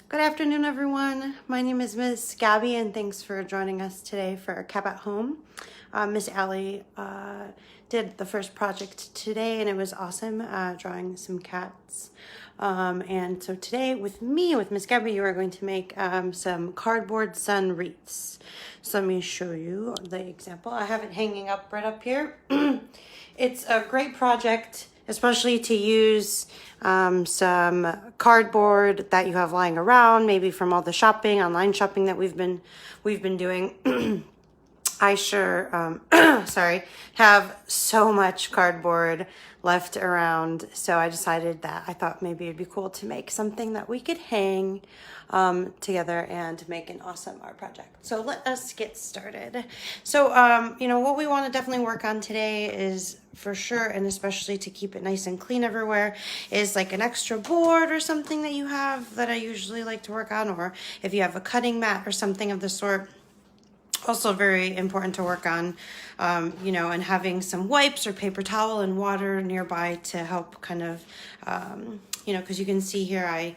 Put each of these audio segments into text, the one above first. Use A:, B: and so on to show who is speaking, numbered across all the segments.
A: Good afternoon, everyone. My name is Miss Gabby, and thanks for joining us today for Cap at Home. Miss Allie did the first project today, and it was awesome, drawing some cats. And so today, with Miss Gabby, you are going to make some cardboard sun wreaths. So let me show you the example. I have it hanging up right up here. It's a great project, especially to use some cardboard that you have lying around, maybe from all the shopping, online shopping that we've been doing. I sure, have so much cardboard left around. So I decided that I thought maybe it'd be cool to make something that we could hang together and make an awesome art project. So let us get started. So, what we want to definitely work on today is for sure, and especially to keep it nice and clean everywhere, is like an extra board or something that you have that I usually like to work on, or if you have a cutting mat or something of the sort. Also very important to work on, and having some wipes or paper towel and water nearby to help kind of, because you can see here I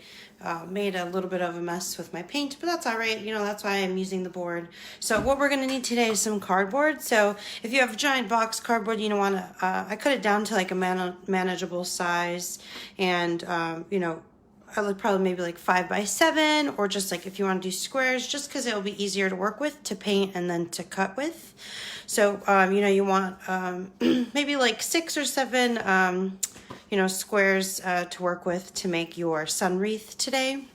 A: made a little bit of a mess with my paint, but that's all right. That's why I'm using the board. So what we're going to need today is some cardboard. So if you have a giant box cardboard, I cut it down to like a manageable size, and, I would probably maybe like 5x7, or just like if you want to do squares, just because it'll be easier to work with, to paint and then to cut with. So, you want maybe like 6 or 7, squares to work with to make your sun wreath today.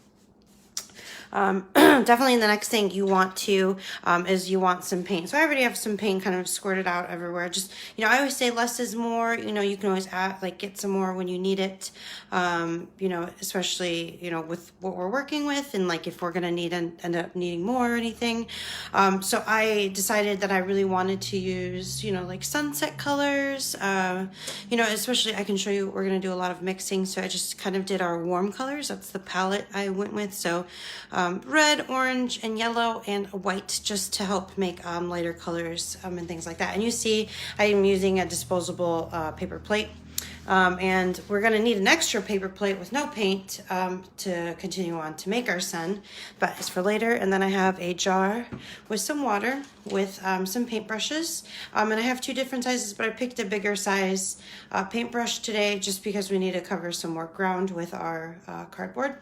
A: Definitely the next thing you want to is you want some paint. So I already have some paint kind of squirted out everywhere. Just, I always say less is more. You can always add, get some more when you need it, especially, with what we're working with, and if we're going to end up needing more or anything. So I decided that I really wanted to use, like sunset colors, especially I can show you, we're going to do a lot of mixing. So I just kind of did our warm colors. That's the palette I went with. So, red, orange, and yellow, and white, just to help make lighter colors and things like that. And you see I am using a disposable paper plate. And we're going to need an extra paper plate with no paint to continue on to make our sun, but it's for later. And then I have a jar with some water with some paintbrushes, and I have 2 different sizes, but I picked a bigger size paintbrush today just because we need to cover some more ground with our cardboard.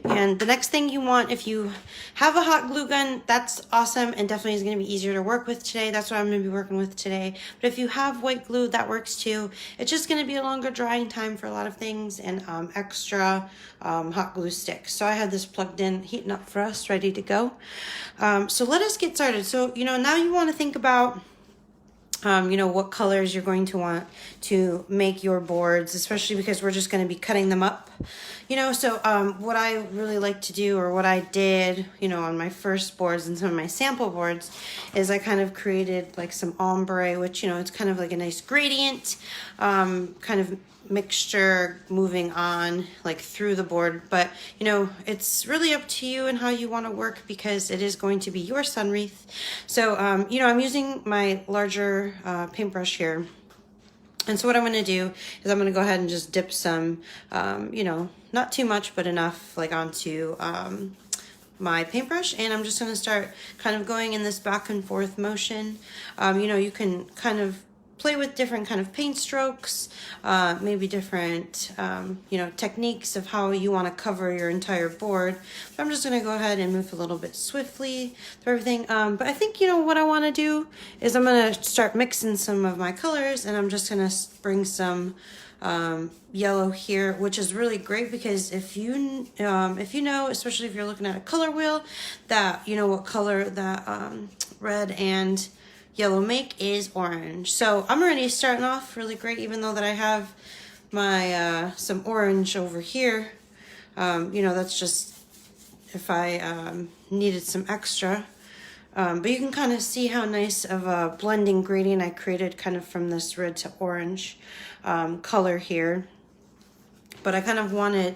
A: And the next thing you want, if you have a hot glue gun, that's awesome and definitely is going to be easier to work with today. That's what I'm going to be working with today. But if you have white glue, that works too. It's just going to be a longer drying time for a lot of things, and extra hot glue sticks. So I had this plugged in, heating up for us, ready to go. So let us get started. So, now you want to think about what colors you're going to want to make your boards, especially because we're just going to be cutting them up, so what I really like to do, or what I did, on my first boards and some of my sample boards, is I kind of created like some ombre, which, it's kind of like a nice gradient, kind of mixture moving on through the board. But it's really up to you and how you want to work, because it is going to be your sun wreath. So I'm using my larger paintbrush here, and so what I'm going to do is I'm going to go ahead and just dip some not too much but enough onto my paintbrush, and I'm just going to start kind of going in this back and forth motion. You can kind of play with different kind of paint strokes, maybe different, techniques of how you want to cover your entire board. But I'm just going to go ahead and move a little bit swiftly through everything. But I think, what I want to do is I'm going to start mixing some of my colors, and I'm just going to bring some yellow here, which is really great because if you know, especially if you're looking at a color wheel, that what color that red and yellow make is orange. So I'm already starting off really great, even though that I have my some orange over here. That's just if I needed some extra. But you can kind of see how nice of a blending gradient I created kind of from this red to orange color here. But I kind of wanted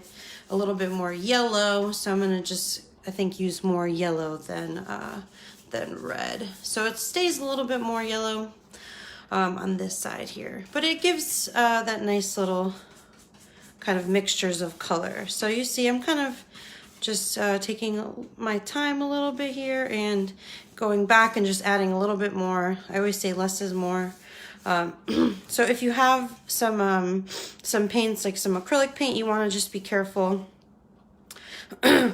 A: a little bit more yellow, so I'm going to just, I think, use more yellow than red. So it stays a little bit more yellow on this side here. But it gives that nice little kind of mixtures of color. So you see I'm kind of just taking my time a little bit here and going back and just adding a little bit more. I always say less is more. So if you have some paints, like some acrylic paint, you want to just be careful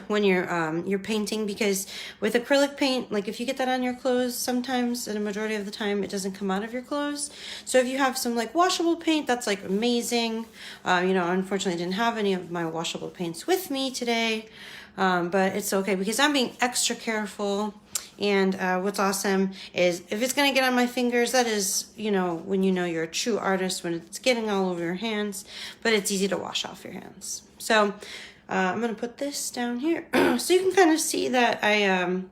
A: when you're painting, because with acrylic paint, like if you get that on your clothes, sometimes, and a majority of the time, it doesn't come out of your clothes. So if you have some like washable paint, that's like amazing. You know, unfortunately, I didn't have any of my washable paints with me today, but it's okay because I'm being extra careful. And what's awesome is if it's gonna get on my fingers, that is, you know, when you know you're a true artist, when it's getting all over your hands, but it's easy to wash off your hands. So I'm gonna put this down here. So you can kind of see that I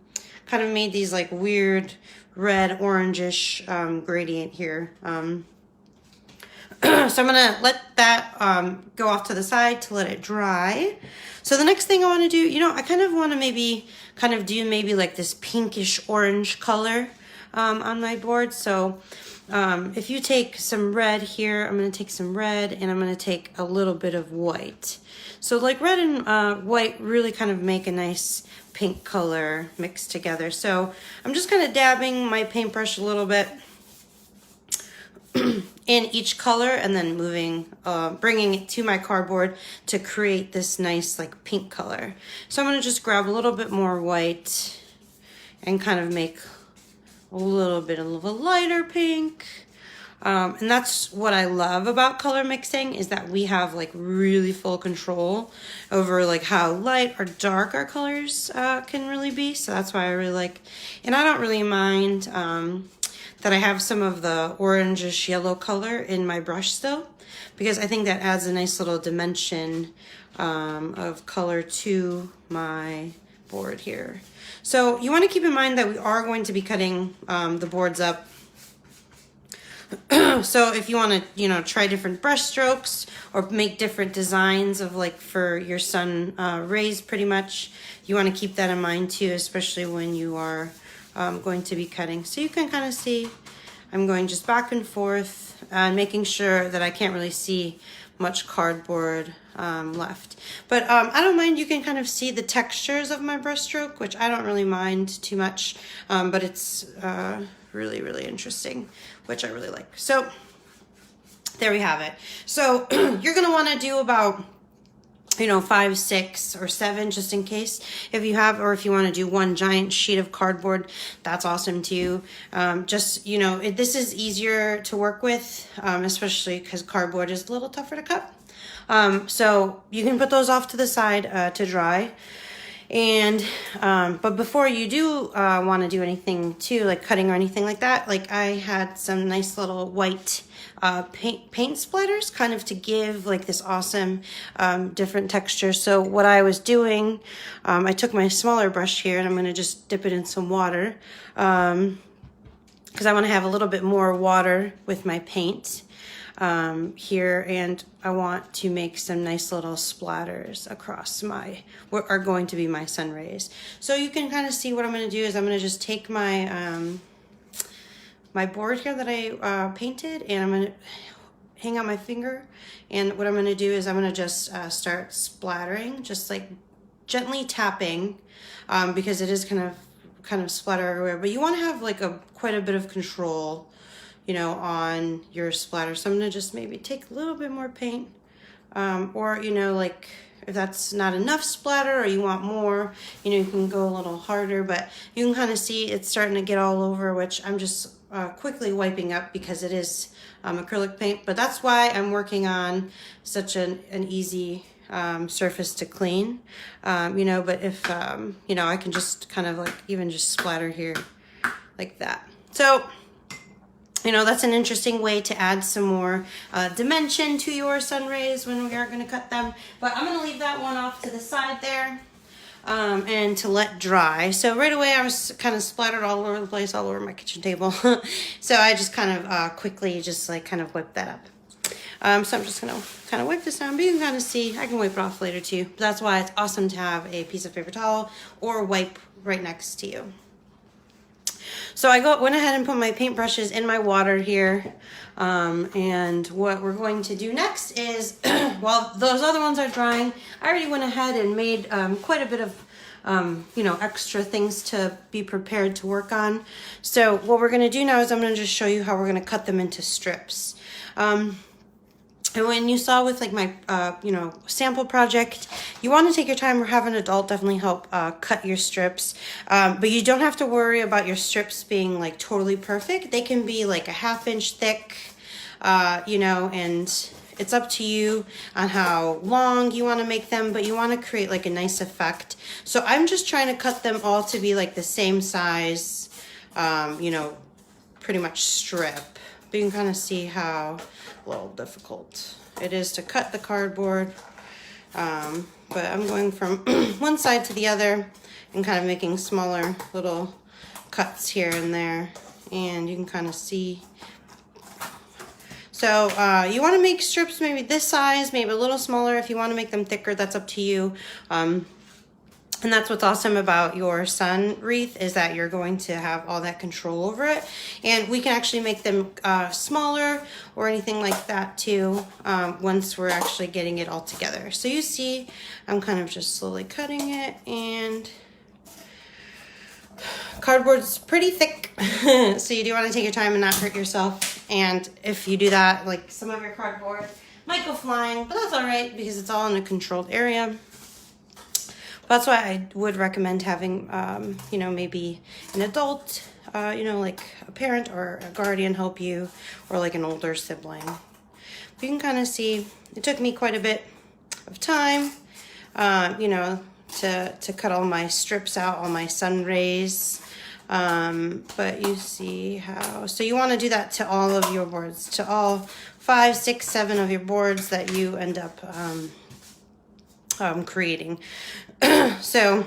A: kind of made these like weird red orangish gradient here. So I'm gonna let that go off to the side to let it dry. So the next thing I want to do, you know, I kind of want to maybe kind of do maybe like this pinkish orange color on my board. So if you take some red here, I'm going to take some red and I'm going to take a little bit of white. So like red and white really kind of make a nice pink color mixed together. So I'm just kind of dabbing my paintbrush a little bit in each color and then moving, bringing it to my cardboard to create this nice like pink color. So I'm going to just grab a little bit more white and kind of make a little bit of a lighter pink. And that's what I love about color mixing, is that we have like really full control over like how light or dark our colors can really be. So that's why I really like, and I don't really mind that I have some of the orangish yellow color in my brush still, because I think that adds a nice little dimension of color to my board here. So you want to keep in mind that we are going to be cutting the boards up. So if you want to, you know, try different brush strokes or make different designs of like for your sun rays, pretty much, you want to keep that in mind too, especially when you are going to be cutting. So you can kind of see I'm going just back and forth and making sure that I can't really see much cardboard left. But I don't mind, you can kind of see the textures of my brush stroke, which I don't really mind too much, but it's really, really interesting, which I really like. So there we have it. So you're going to want to do about, you know, 5, 6, or 7, just in case if you have, or if you want to do one giant sheet of cardboard, that's awesome too. Just, you know, this is easier to work with, especially because cardboard is a little tougher to cut. So you can put those off to the side to dry. And but before you do want to do anything too, like cutting or anything like that, like I had some nice little white paint splatters kind of to give like this awesome different texture. So what I was doing, I took my smaller brush here and I'm going to just dip it in some water because I want to have a little bit more water with my paint here, and I want to make some nice little splatters across what are going to be my sun rays. So you can kind of see what I'm going to do is I'm going to just take my my board here that I painted, and I'm going to hang on my finger, and what I'm going to do is I'm going to just start splattering, just like gently tapping, because it is kind of splatter everywhere, but you want to have like quite a bit of control, you know, on your splatter. So I'm gonna just maybe take a little bit more paint, or, you know, like if that's not enough splatter or you want more, you know, you can go a little harder, but you can kind of see it's starting to get all over, which I'm just quickly wiping up because it is acrylic paint. But that's why I'm working on such an easy surface to clean, you know, but if, you know, I can just kind of like even just splatter here like that. So, you know, that's an interesting way to add some more dimension to your sun rays when we are going to cut them. But I'm going to leave that one off to the side there and to let dry. So right away I was kind of splattered all over the place, all over my kitchen table. So I just kind of quickly just like kind of whip that up. So I'm just going to kind of wipe this down, but you can kind of see, I can wipe it off later too. But that's why it's awesome to have a piece of paper towel or wipe right next to you. So I went ahead and put my paintbrushes in my water here. And what we're going to do next is, while those other ones are drying, I already went ahead and made quite a bit of extra things to be prepared to work on. So what we're gonna do now is I'm gonna just show you how we're gonna cut them into strips. And when you saw with like my, sample project, you want to take your time or have an adult definitely help cut your strips. But you don't have to worry about your strips being like totally perfect. They can be like a 1/2 inch thick, and it's up to you on how long you want to make them, but you want to create like a nice effect. So I'm just trying to cut them all to be like the same size, pretty much strip. But you can kind of see how a little difficult it is to cut the cardboard. But I'm going from one side to the other and kind of making smaller little cuts here and there. And you can kind of see. So you want to make strips maybe this size, maybe a little smaller. If you want to make them thicker, that's up to you. And that's what's awesome about your sun wreath, is that you're going to have all that control over it. And we can actually make them smaller or anything like that too, once we're actually getting it all together. So you see, I'm kind of just slowly cutting it, and cardboard's pretty thick. So you do want to take your time and not hurt yourself. And if you do that, like some of your cardboard might go flying, but that's all right because it's all in a controlled area. That's why I would recommend having, maybe an adult, like a parent or a guardian help you, or like an older sibling. But you can kind of see, it took me quite a bit of time, to cut all my strips out, all my sun rays. But you see how, so you want to do that to all of your boards, to all 5, 6, 7 of your boards that you end up, creating. So,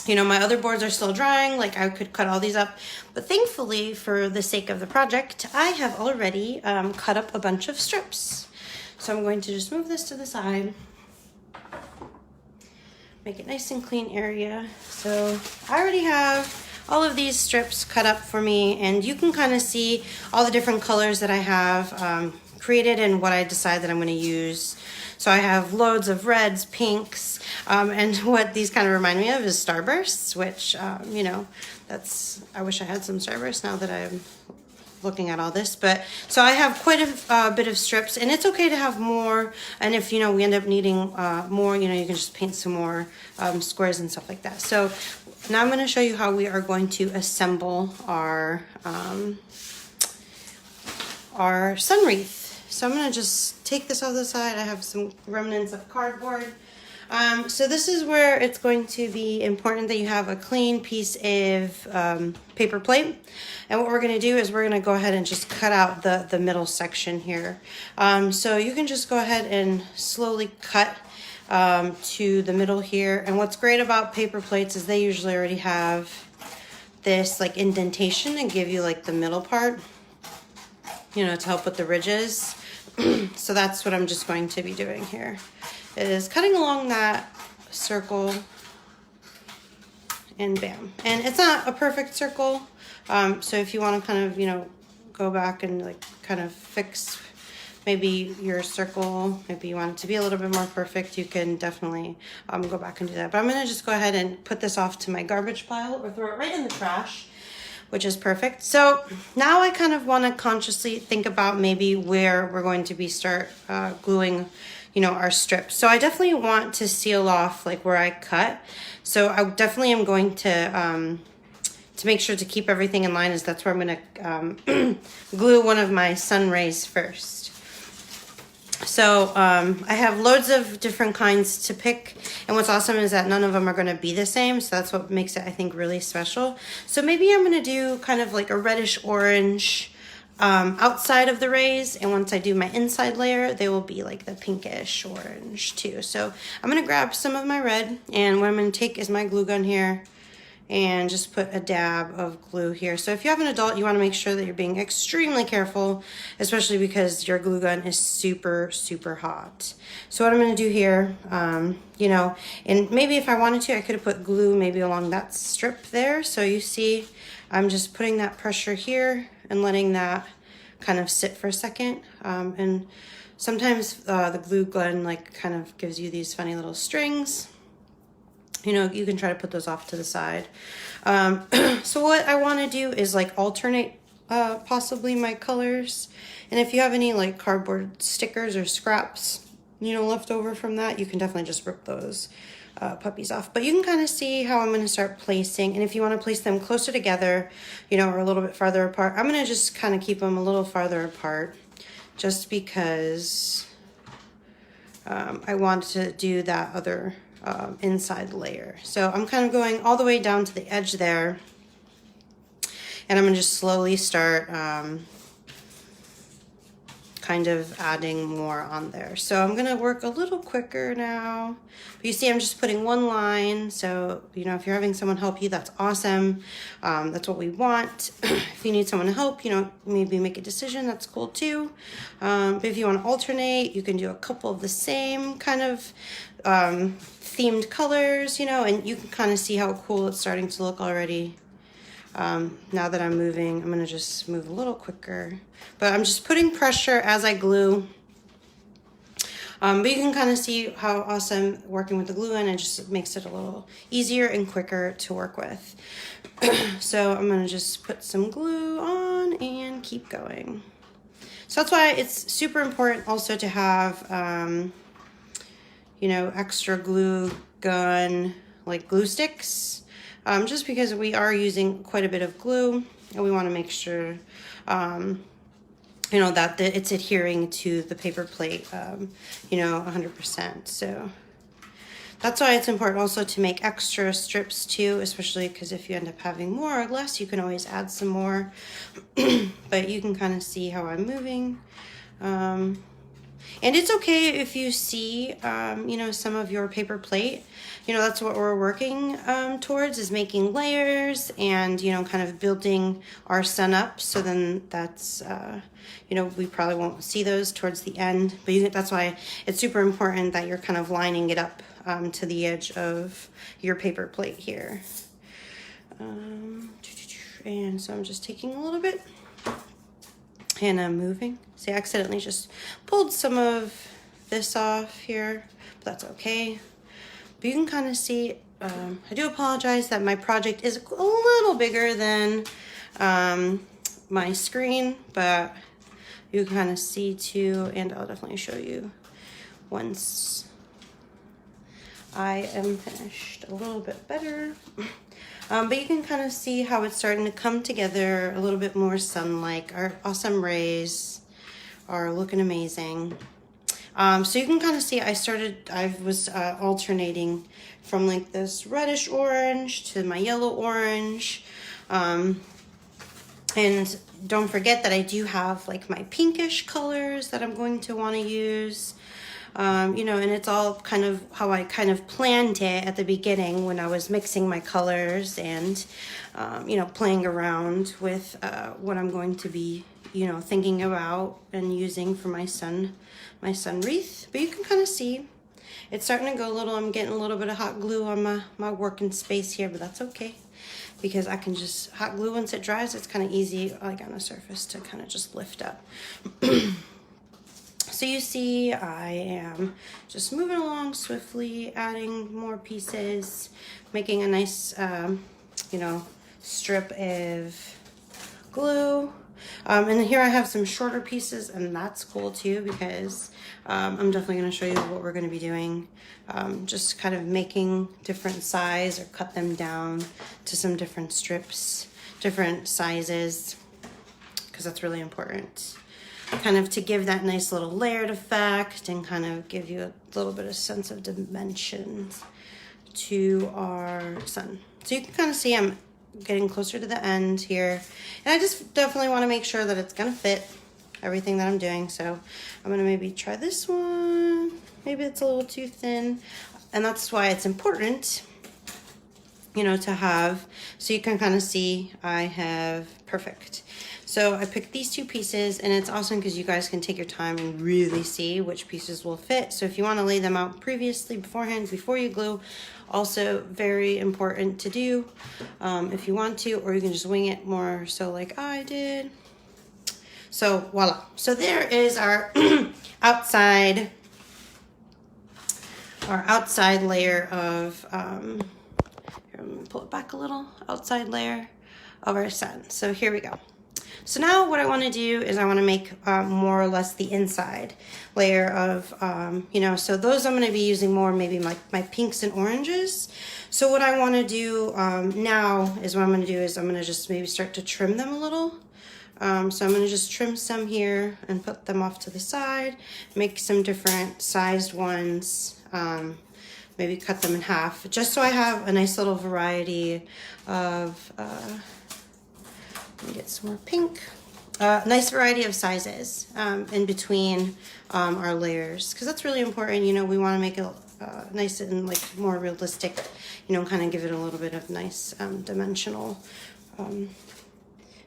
A: my other boards are still drying, like I could cut all these up, but thankfully for the sake of the project, I have already cut up a bunch of strips. So I'm going to just move this to the side, make it nice and clean area. So I already have all of these strips cut up for me, and you can kind of see all the different colors that I have created and what I decide that I'm going to use. So I have loads of reds, pinks, and what these kind of remind me of is starbursts, which, I wish I had some starbursts now that I'm looking at all this. But so I have quite a bit of strips, and it's okay to have more. And if, we end up needing more, you can just paint some more squares and stuff like that. So now I'm going to show you how we are going to assemble our sun wreath. So I'm gonna just take this off the side. I have some remnants of cardboard. So this is where it's going to be important that you have a clean piece of paper plate. And what we're gonna do is we're gonna go ahead and just cut out the middle section here. So you can just go ahead and slowly cut to the middle here. And what's great about paper plates is they usually already have this like indentation and give you like the middle part, to help with the ridges. So that's what I'm just going to be doing here, is cutting along that circle, and bam. And it's not a perfect circle, so if you want to kind of, go back and like kind of fix maybe your circle, maybe you want it to be a little bit more perfect, you can definitely go back and do that. But I'm going to just go ahead and put this off to my garbage pile or throw it right in the trash, which is perfect. So now I kind of want to consciously think about maybe where we're going to be start gluing, our strips. So I definitely want to seal off like where I cut. So I definitely am going to make sure to keep everything in line, is that's where I'm going to glue one of my sun rays first. So I have loads of different kinds to pick, and what's awesome is that none of them are going to be the same, so that's what makes it, I think, really special. So maybe I'm going to do kind of like a reddish orange outside of the rays, and once I do my inside layer, they will be like the pinkish orange too. So I'm going to grab some of my red, and what I'm going to take is my glue gun here, and just put a dab of glue here. So if you have an adult, you want to make sure that you're being extremely careful, especially because your glue gun is super, super hot. So what I'm going to do here, you know, and maybe if I wanted to, I could have put glue maybe along that strip there. So you see, I'm just putting that pressure here and letting that kind of sit for a second. And sometimes the glue gun like kind of gives you these funny little strings. You know, you can try to put those off to the side. So what I want to do is like alternate possibly my colors. And if you have any like cardboard stickers or scraps, you know, left over from that, you can definitely just rip those puppies off. But you can kind of see how I'm going to start placing. And if you want to place them closer together, you know, or a little bit farther apart, I'm going to just kind of keep them a little farther apart just because I want to do that other inside layer. So I'm kind of going all the way down to the edge there, and I'm gonna just slowly start kind of adding more on there. So I'm gonna work a little quicker now. But you see, I'm just putting one line. So, you know, if you're having someone help you, that's awesome. That's what we want. If you need someone to help, you know, maybe make a decision, that's cool too. But if you want to alternate, you can do a couple of the same kind of themed colors, you know, and you can kind of see how cool it's starting to look already. Now that I'm moving, I'm gonna just move a little quicker, but I'm just putting pressure as I glue. But you can kind of see how awesome working with the glue in, it just makes it a little easier and quicker to work with. So I'm gonna just put some glue on and keep going. So that's why it's super important also to have, you know, extra glue gun, like glue sticks, just because we are using quite a bit of glue and we want to make sure, you know, that it's adhering to the paper plate, you know, 100%. So that's why it's important also to make extra strips too, especially because if you end up having more or less, you can always add some more. But you can kind of see how I'm moving. And it's okay if you see, you know, some of your paper plate. You know, that's what we're working towards, is making layers and, you know, kind of building our sun up. So then that's, you know, we probably won't see those towards the end. But that's why it's super important that you're kind of lining it up to the edge of your paper plate here. And so I'm just taking a little bit. And I'm moving. See, I accidentally just pulled some of this off here, but that's okay. But you can kind of see, I do apologize that my project is a little bigger than my screen, but you can kind of see too, and I'll definitely show you once I am finished a little bit better. But you can kind of see how it's starting to come together a little bit more sun-like. Our awesome rays are looking amazing. So you can kind of see I was alternating from like this reddish orange to my yellow orange. And don't forget that I do have like my pinkish colors that I'm going to want to use. You know, and it's all kind of how I kind of planned it at the beginning when I was mixing my colors and, you know, playing around with what I'm going to be, you know, thinking about and using for my sun wreath. But you can kind of see it's starting to go a little, I'm getting a little bit of hot glue on my working space here, but that's okay because I can just hot glue once it dries. It's kind of easy, like on the surface, to kind of just lift up. So you see, I am just moving along swiftly, adding more pieces, making a nice, you know, strip of glue. And here I have some shorter pieces, and that's cool too because I'm definitely going to show you what we're going to be doing. Just kind of making different size or cut them down to some different strips, different sizes, because that's really important. Kind of to give that nice little layered effect and kind of give you a little bit of sense of dimension to our sun. So you can kind of see I'm getting closer to the end here. And I just definitely want to make sure that it's going to fit everything that I'm doing. So I'm going to maybe try this one. Maybe it's a little too thin. And that's why it's important, you know, to have. So you can kind of see I have perfect. So I picked these two pieces, and it's awesome because you guys can take your time and really see which pieces will fit. So if you want to lay them out beforehand, before you glue, also very important to do if you want to, or you can just wing it more so like I did. So voila. So there is our outside layer of, here, I'm gonna pull it back a little, outside layer of our sun. So here we go. So now what I want to do is I want to make more or less the inside layer of, you know, so those I'm going to be using more maybe my pinks and oranges. So what I want to do now is what I'm going to do is I'm going to just maybe start to trim them a little. So I'm going to just trim some here and put them off to the side, make some different sized ones, maybe cut them in half, just so I have a nice little variety of, let me get some more pink. Nice variety of sizes in between our layers, because that's really important. You know, we want to make it nice and like more realistic, you know, kind of give it a little bit of nice dimensional.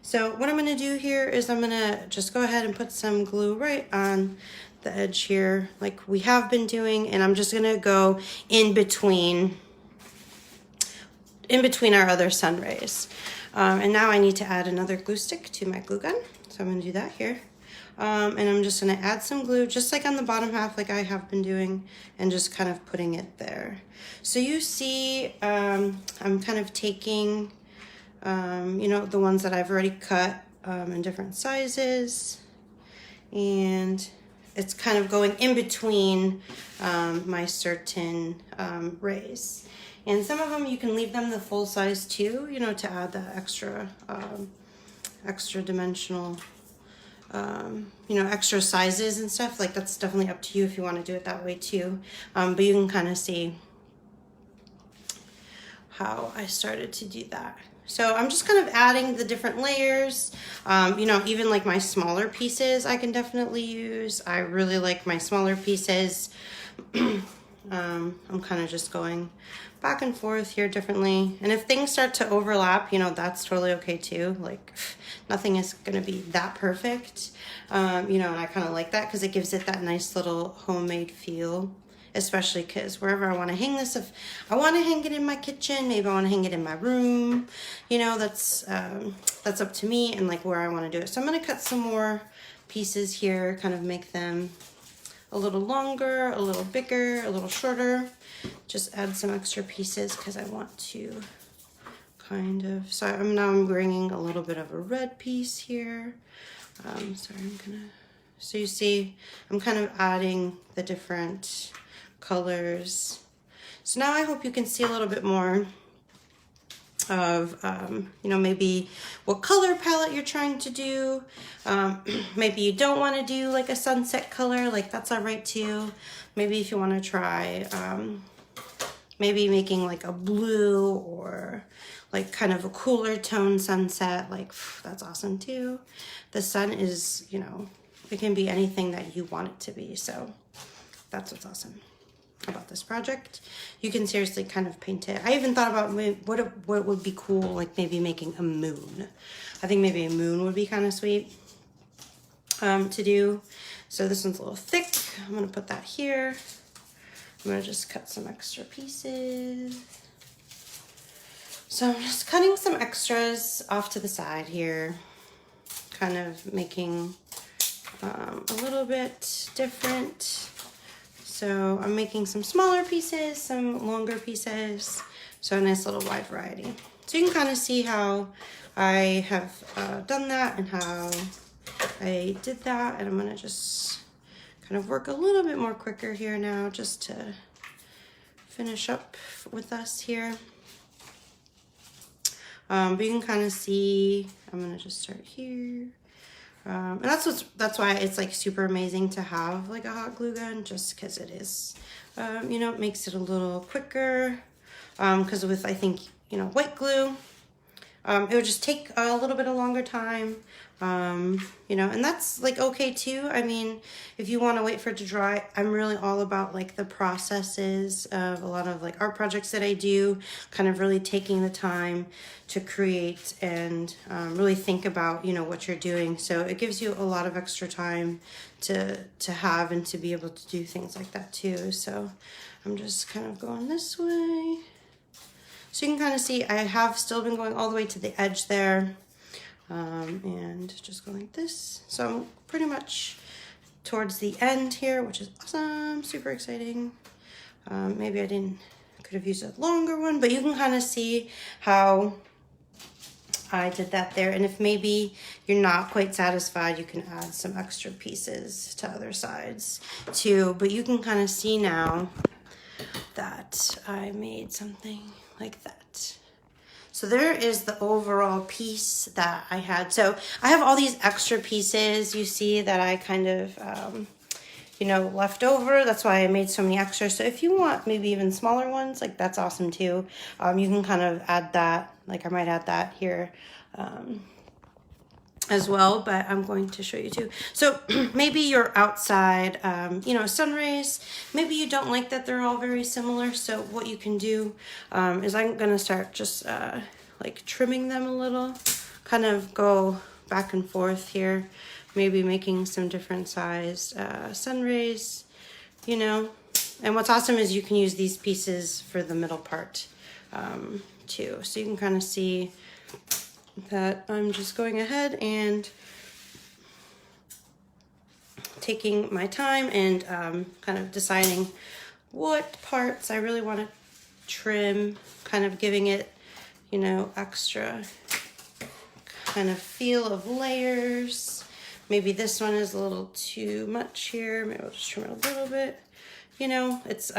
A: So what I'm going to do here is I'm going to just go ahead and put some glue right on the edge here like we have been doing, and I'm just going to go in between our other sun rays. And now I need to add another glue stick to my glue gun. So I'm going to do that here. And I'm just going to add some glue just like on the bottom half like I have been doing, and just kind of putting it there. So you see I'm kind of taking, you know, the ones that I've already cut in different sizes, and it's kind of going in between my certain rays. And some of them you can leave them the full size too, you know, to add the extra extra dimensional, you know, extra sizes and stuff. Like that's definitely up to you if you want to do it that way too. But you can kind of see how I started to do that. So I'm just kind of adding the different layers. You know, even like my smaller pieces I can definitely use. I really like my smaller pieces. I'm kind of just going back and forth here differently. And if things start to overlap, you know, that's totally okay too. Like nothing is going to be that perfect. You know, and I kind of like that because it gives it that nice little homemade feel, especially because wherever I want to hang this, if I want to hang it in my kitchen, maybe I want to hang it in my room, you know, that's up to me and like where I want to do it. So I'm going to cut some more pieces here, kind of make them a little longer, a little bigger, a little shorter. Just add some extra pieces because I want to kind of, so I'm bringing a little bit of a red piece here. So you see, I'm kind of adding the different colors. So now I hope you can see a little bit more of, you know, maybe what color palette you're trying to do. Maybe you don't want to do like a sunset color, like that's all right too. Maybe if you want to try, maybe making like a blue or like kind of a cooler tone sunset, like that's awesome too. The sun is, you know, it can be anything that you want it to be. So that's what's awesome about this project. You can seriously kind of paint it. I even thought about what would be cool, like maybe making a moon. I think maybe a moon would be kind of sweet to do. So this one's a little thick. I'm gonna put that here. I'm gonna just cut some extra pieces. So I'm just cutting some extras off to the side here, kind of making a little bit different. So I'm making some smaller pieces, some longer pieces, so a nice little wide variety. So you can kind of see how I have done that and how I did that. And I'm gonna just kind of work a little bit more quicker here now just to finish up with us here. But you can kind of see, I'm gonna just start here. And that's why it's like super amazing to have like a hot glue gun, just because it is, you know, it makes it a little quicker. Because with, I think, you know, white glue, it would just take a little bit of longer time. You know, and that's like okay too. I mean, if you want to wait for it to dry, I'm really all about like the processes of a lot of like art projects that I do, kind of really taking the time to create and really think about, you know, what you're doing. So it gives you a lot of extra time to have and to be able to do things like that too. So I'm just kind of going this way. So you can kind of see I have still been going all the way to the edge there. And just go like this. So I'm pretty much towards the end here, which is awesome, super exciting. Maybe I could have used a longer one, but you can kind of see how I did that there. And if maybe you're not quite satisfied, you can add some extra pieces to other sides too. But you can kind of see now that I made something like that. So there is the overall piece that I had. So I have all these extra pieces you see that I kind of, you know, left over. That's why I made so many extras. So if you want maybe even smaller ones, like that's awesome too. You can kind of add that, like I might add that here as well, but I'm going to show you too. So maybe you're outside, you know, sun rays. Maybe you don't like that they're all very similar. So what you can do is I'm gonna start just like trimming them a little, kind of go back and forth here, maybe making some different sized sun rays, you know. And what's awesome is you can use these pieces for the middle part too. So you can kind of see that I'm just going ahead and taking my time and kind of deciding what parts I really want to trim, kind of giving it, you know, extra kind of feel of layers. Maybe this one is a little too much here. Maybe I'll just trim it a little bit. You know, it's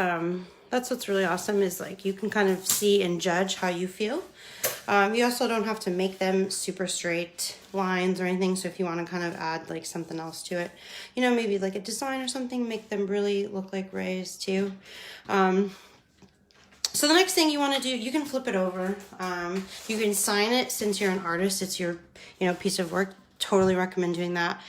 A: that's what's really awesome is like you can kind of see and judge how you feel. You also don't have to make them super straight lines or anything. So if you want to kind of add like something else to it, you know, maybe like a design or something, make them really look like rays too. So the next thing you want to do, you can flip it over. You can sign it since you're an artist. It's your, you know, piece of work. Totally recommend doing that.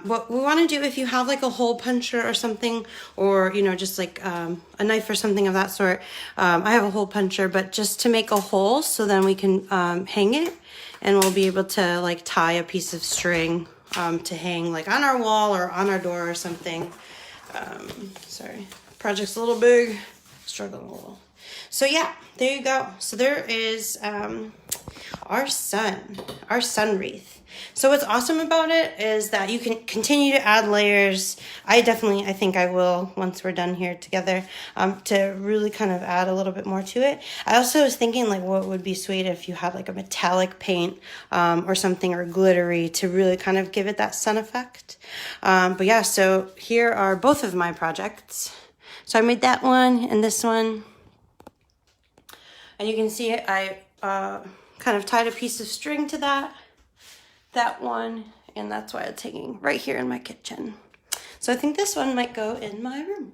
A: What we want to do, if you have like a hole puncher or something, or, you know, just like a knife or something of that sort. I have a hole puncher, but just to make a hole so then we can hang it, and we'll be able to like tie a piece of string to hang like on our wall or on our door or something. Sorry, project's a little big, struggling a little. So yeah, there you go. So there is our sun wreath. So what's awesome about it is that you can continue to add layers. I think I will once we're done here together, to really kind of add a little bit more to it. I also was thinking like what would be sweet if you had like a metallic paint or something, or glittery, to really kind of give it that sun effect. But yeah, so here are both of my projects. So I made that one and this one. And you can see it, I kind of tied a piece of string to that one, and that's why it's hanging right here in my kitchen. So I think this one might go in my room.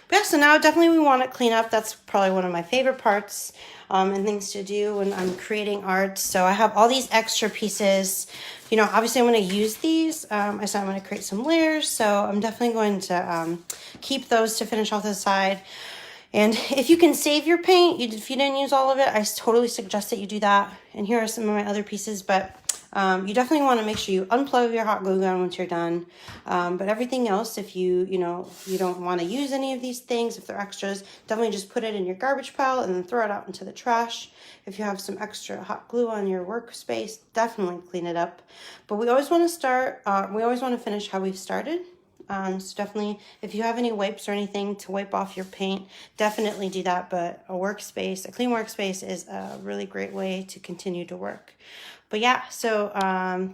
A: But yeah, so now definitely we want to clean up. That's probably one of my favorite parts and things to do when I'm creating art. So I have all these extra pieces. You know, obviously I'm going to use these. I said I'm going to create some layers, so I'm definitely going to keep those to finish off the side. And if you can save your paint, if you didn't use all of it, I totally suggest that you do that. And here are some of my other pieces, but you definitely want to make sure you unplug your hot glue gun once you're done. But everything else, if you don't want to use any of these things, if they're extras, definitely just put it in your garbage pile and then throw it out into the trash. If you have some extra hot glue on your workspace, definitely clean it up. But we always want to finish how we've started. So definitely, if you have any wipes or anything to wipe off your paint, definitely do that. But a clean workspace is a really great way to continue to work. But yeah, so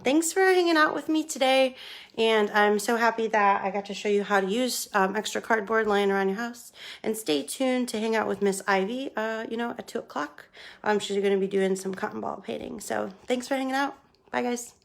A: thanks for hanging out with me today. And I'm so happy that I got to show you how to use extra cardboard lying around your house. And stay tuned to hang out with Miss Ivy, at 2 o'clock. She's going to be doing some cotton ball painting. So thanks for hanging out. Bye, guys.